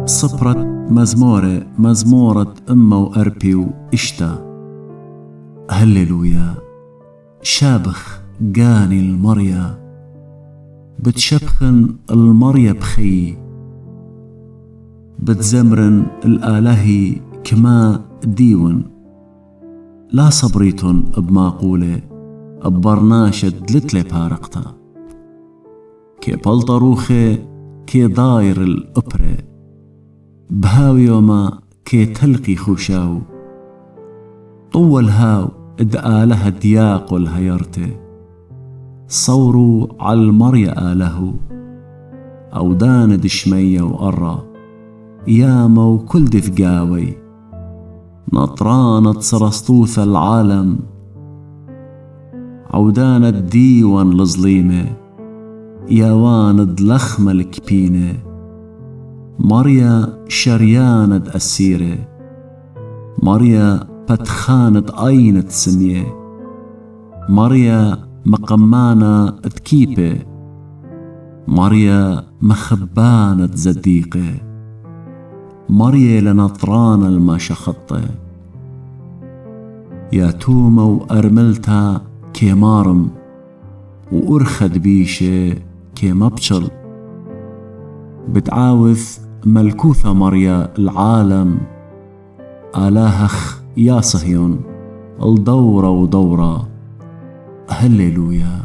صبرت مزمورة أمه وأربي وإشتا. هللويا. شابخ جاني المريا، بتشبخن المريا بخي، بتزمرن الآلهي كما ديون. لا صبريتن بماقولة ببرناشد لتلي بارقتا، كي بلطروخي كي داير الأبرة، بهاوي وما كي تلقي خوشاو. طول هاو ادآلها دياق الهيرته، صوروا عالمريا آله. أو دان دشمية وقرى ياما وكل دفقاوي، نطرانة صرستوث العالم، عودانة ديوان لظليمة، ياوان دلخمة الكبينة. مريا شريانة أسيرة، مريا بتخانة أينة سمية، مريا مقمانة تكيبة، مريا مخبانة زديقة، مريا لنطران المشخطة. يا تومة وأرملتا كي مارم، وأرخد بيشة كي مبشل، بتعاوث ملكوثة مريا العالم. آلاهخ يا صهيون الدورة ودورة. هللويا.